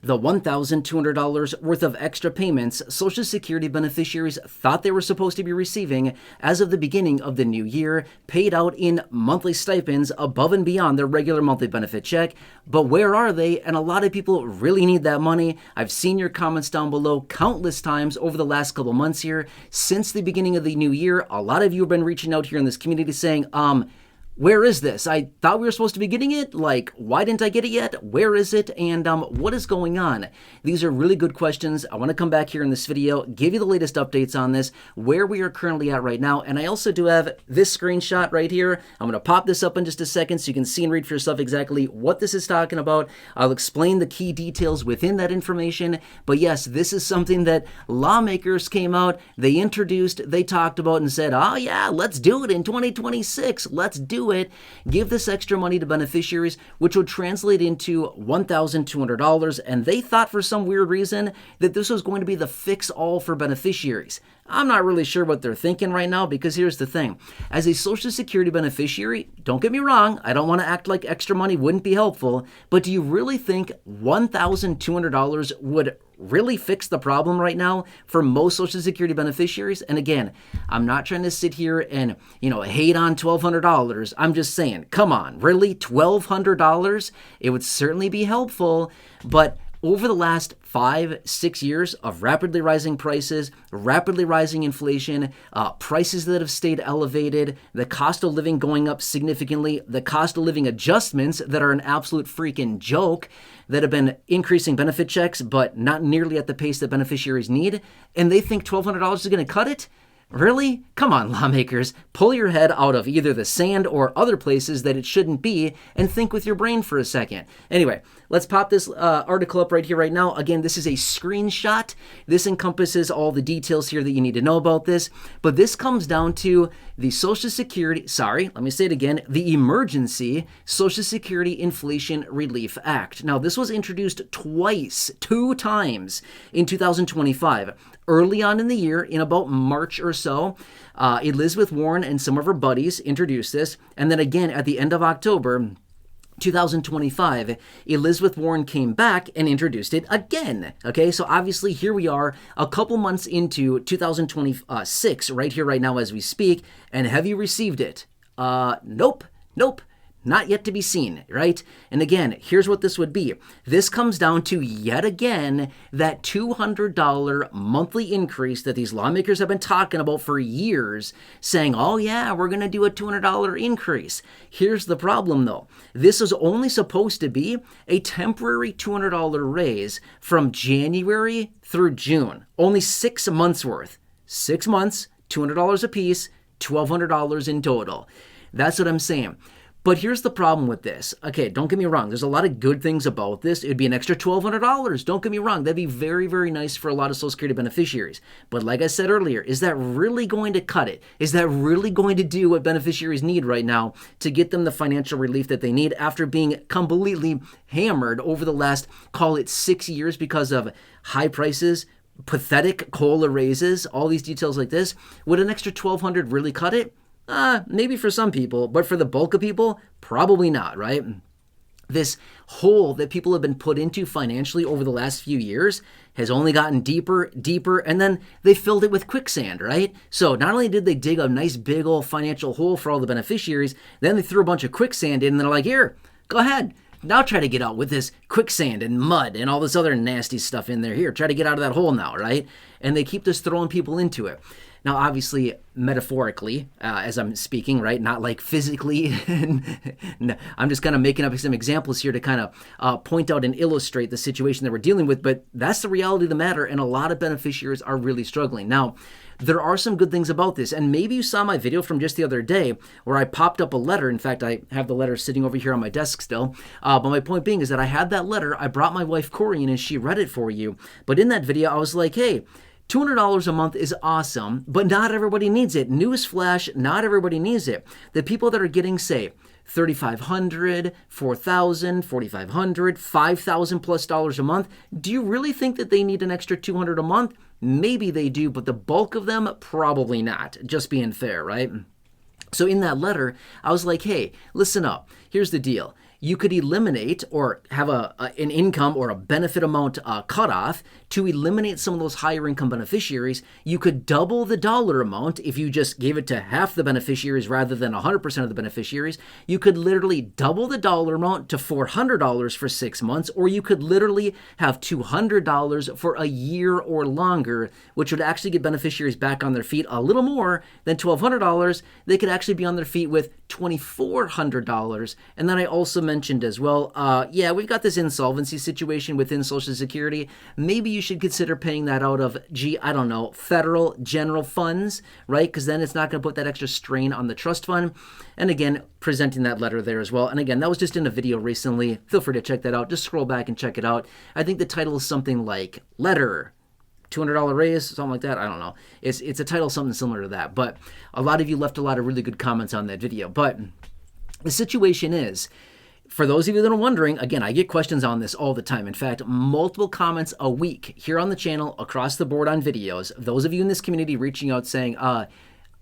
The $1,200 worth of extra payments Social Security beneficiaries thought they were supposed to be receiving as of the beginning of the new year, paid out in monthly stipends above and beyond their regular monthly benefit check. But where are they? And a lot of people really need that money. I've seen your comments down below countless times over the last couple months here. Since the beginning of the new year, a lot of you have been reaching out here in this community saying, where is this? I thought we were supposed to be getting it. Like, why didn't I get it yet? Where is it? And what is going on? These are really good questions. I want to come back here in this video, give you the latest updates on this, where we are currently at right now. And I also do have this screenshot right here. I'm going to pop this up in just a second so you can see and read for yourself exactly what this is talking about. I'll explain the key details within that information. But yes, this is something that lawmakers came out, they introduced, they talked about and said, oh yeah, let's do it in 2026. Let's do it. Give this extra money to beneficiaries, which would translate into $1,200. And they thought for some weird reason that this was going to be the fix-all for beneficiaries. I'm not really sure what they're thinking right now, because here's the thing. As a Social Security beneficiary, don't get me wrong, I don't want to act like extra money wouldn't be helpful, but do you really think $1,200 would really fix the problem right now for most Social Security beneficiaries? And again, I'm not trying to sit here and, hate on $1,200. I'm just saying, come on, really? $1,200? It would certainly be helpful, but over the last 5-6 years of rapidly rising prices, rapidly rising inflation, prices that have stayed elevated, the cost of living going up significantly, the cost of living adjustments that are an absolute freaking joke, that have been increasing benefit checks, but not nearly at the pace that beneficiaries need, and they think $1,200 is going to cut it? Really? Come on, lawmakers. Pull your head out of either the sand or other places that it shouldn't be and think with your brain for a second. Anyway, let's pop this article up right here, right now. Again, this is a screenshot. This encompasses all the details here that you need to know about this. But this comes down to the Social Security, the Emergency Social Security Inflation Relief Act. Now, this was introduced two times in 2025. Early on in the year, in about March or so, Elizabeth Warren and some of her buddies introduced this. And then again, at the end of October 2025, Elizabeth Warren came back and introduced it again. Okay, so obviously here we are a couple months into 2026, right here, right now as we speak. And have you received it? Nope. Not yet to be seen, right? And again, here's what this would be. This comes down to, yet again, that $200 monthly increase that these lawmakers have been talking about for years, saying, oh yeah, we're going to do a $200 increase. Here's the problem though. This is only supposed to be a temporary $200 raise from January through June. Only 6 months worth. 6 months, $200 a piece, $1,200 in total. That's what I'm saying. But here's the problem with this. Okay, don't get me wrong. There's a lot of good things about this. It would be an extra $1,200. Don't get me wrong. That'd be very, very nice for a lot of Social Security beneficiaries. But like I said earlier, is that really going to cut it? Is that really going to do what beneficiaries need right now to get them the financial relief that they need after being completely hammered over the last, call it 6 years, because of high prices, pathetic COLA raises, all these details like this? Would an extra $1,200 really cut it? Maybe for some people, but for the bulk of people, probably not, right? This hole that people have been put into financially over the last few years has only gotten deeper, and then they filled it with quicksand, right? So not only did they dig a nice big old financial hole for all the beneficiaries, then they threw a bunch of quicksand in and they're like, here, go ahead. Now try to get out with this quicksand and mud and all this other nasty stuff in there. Here, try to get out of that hole now, right? And they keep just throwing people into it. Now, obviously, metaphorically, as I'm speaking, right? Not like physically. No, I'm just kind of making up some examples here to kind of point out and illustrate the situation that we're dealing with. But that's the reality of the matter, and a lot of beneficiaries are really struggling. Now, there are some good things about this, and maybe you saw my video from just the other day where I popped up a letter. In fact, I have the letter sitting over here on my desk still. But my point being is that I had that letter. I brought my wife, Corey, in, and she read it for you. But in that video, I was like, hey, $200 a month is awesome, but not everybody needs it. Newsflash, not everybody needs it. The people that are getting, say, $3,500, $4,000, $4,500, $5,000 plus dollars a month, do you really think that they need an extra $200 a month? Maybe they do, but the bulk of them, probably not. Just being fair, right? So in that letter, I was like, hey, listen up. Here's the deal. you could eliminate or have an income or a benefit amount cutoff to eliminate some of those higher income beneficiaries. You could double the dollar amount if you just gave it to half the beneficiaries rather than 100% of the beneficiaries. You could literally double the dollar amount to $400 for 6 months, or you could literally have $200 for a year or longer, which would actually get beneficiaries back on their feet a little more than $1,200. They could actually be on their feet with $2,400. And then I also mentioned as well, we've got this insolvency situation within Social Security. Maybe you should consider paying that out of, federal general funds, right? Because then it's not going to put that extra strain on the trust fund. And again, presenting that letter there as well. And again, that was just in a video recently. Feel free to check that out. Just scroll back and check it out. I think the title is something like Letter, $200 raise, something like that. I don't know. It's a title something similar to that. But a lot of you left a lot of really good comments on that video. But the situation is, for those of you that are wondering, again, I get questions on this all the time. In fact, multiple comments a week here on the channel, across the board on videos. Those of you in this community reaching out saying,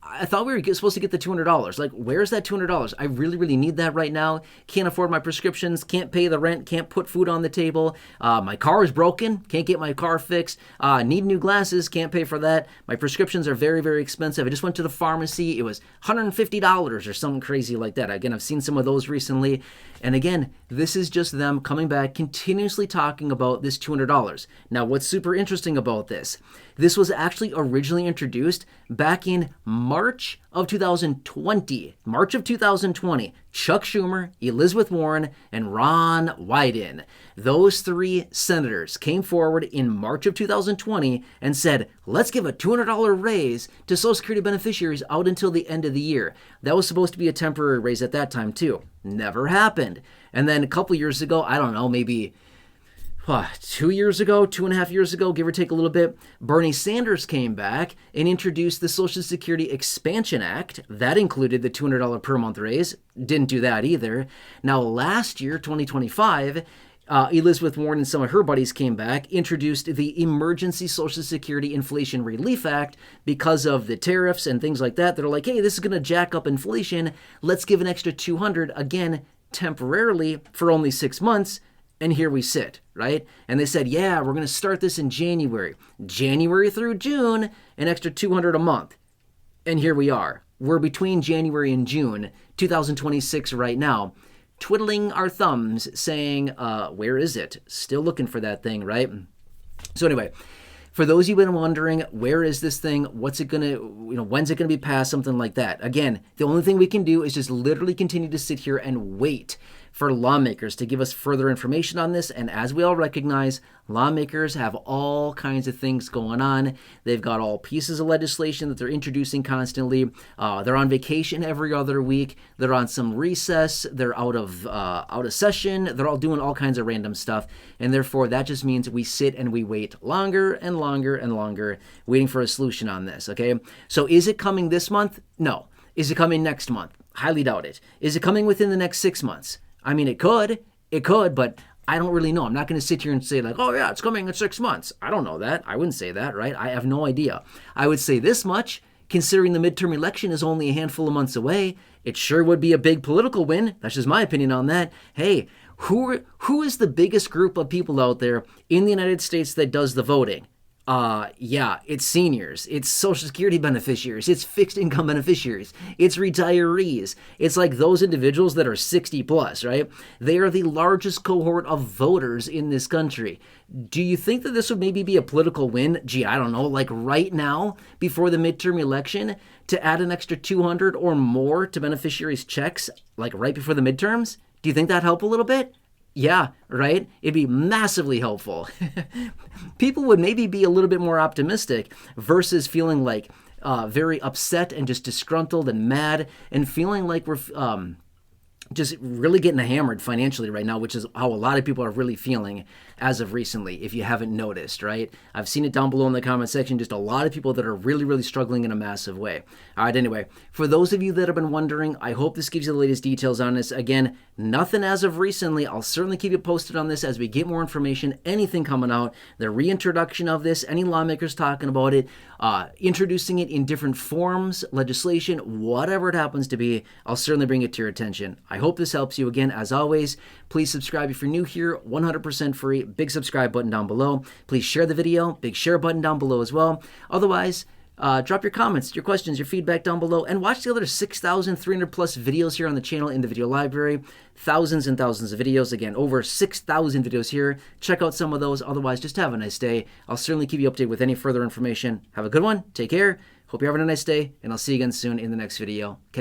I thought we were supposed to get the $200. Like, where's that $200? I really, really need that right now. Can't afford my prescriptions, can't pay the rent, can't put food on the table. My car is broken, can't get my car fixed. Need new glasses, can't pay for that. My prescriptions are very, very expensive. I just went to the pharmacy. It was $150 or something crazy like that. Again, I've seen some of those recently. And again, this is just them coming back, continuously talking about this $200. Now, what's super interesting about this? This was actually originally introduced back in March of 2020. March of 2020. Chuck Schumer, Elizabeth Warren, and Ron Wyden. Those three senators came forward in March of 2020 and said, let's give a $200 raise to Social Security beneficiaries out until the end of the year. That was supposed to be a temporary raise at that time too. Never happened. And then a couple years ago, I don't know, maybe 2 years ago, 2.5 years ago, give or take a little bit, Bernie Sanders came back and introduced the Social Security Expansion Act. That included the $200 per month raise. Didn't do that either. Now, last year, 2025, Elizabeth Warren and some of her buddies came back, introduced the Emergency Social Security Inflation Relief Act because of the tariffs and things like that. They're like, hey, this is going to jack up inflation. Let's give an extra $200, again, temporarily for only 6 months. And here we sit, right? And they said, yeah, we're going to start this in January. January through June, an extra $200 a month. And here we are. We're between January and June 2026 right now, twiddling our thumbs saying, where is it? Still looking for that thing, right? So anyway, for those of you who've been wondering, where is this thing? What's it going to, when's it going to be passed? Something like that. Again, the only thing we can do is just literally continue to sit here and wait for lawmakers to give us further information on this. And as we all recognize, lawmakers have all kinds of things going on. They've got all pieces of legislation that they're introducing constantly. They're on vacation every other week. They're on some recess. They're out of session. They're all doing all kinds of random stuff. And therefore, that just means we sit and we wait longer and longer and longer, waiting for a solution on this, okay? So is it coming this month? No. Is it coming next month? Highly doubt it. Is it coming within the next 6 months? I mean, it could, but I don't really know. I'm not going to sit here and say like, oh yeah, it's coming in 6 months. I don't know that. I wouldn't say that, right? I have no idea. I would say this much, considering the midterm election is only a handful of months away, it sure would be a big political win. That's just my opinion on that. Hey, who is the biggest group of people out there in the United States that does the voting? It's seniors, it's Social Security beneficiaries, it's fixed income beneficiaries, it's retirees. It's like those individuals that are 60 plus, right? They are the largest cohort of voters in this country. Do you think that this would maybe be a political win? Gee, I don't know, like right now, before the midterm election, to add an extra 200 or more to beneficiaries' checks, like right before the midterms? Do you think that'd help a little bit? Yeah, right? It'd be massively helpful. People would maybe be a little bit more optimistic versus feeling like very upset and just disgruntled and mad and feeling like we're just really getting hammered financially right now, which is how a lot of people are really feeling as of recently, if you haven't noticed, right? I've seen it down below in the comment section, just a lot of people that are really, really struggling in a massive way. All right, anyway, for those of you that have been wondering, I hope this gives you the latest details on this. Again, nothing as of recently. I'll certainly keep you posted on this as we get more information, anything coming out, the reintroduction of this, any lawmakers talking about it, introducing it in different forms, legislation, whatever it happens to be, I'll certainly bring it to your attention. I hope this helps you. Again, as always, please subscribe if you're new here, 100% free, big subscribe button down below. Please share the video, big share button down below as well. Otherwise, drop your comments, your questions, your feedback down below, and watch the other 6,300 plus videos here on the channel in the video library. Thousands and thousands of videos. Again, over 6,000 videos here. Check out some of those. Otherwise, just have a nice day. I'll certainly keep you updated with any further information. Have a good one. Take care. Hope you're having a nice day, and I'll see you again soon in the next video. Catch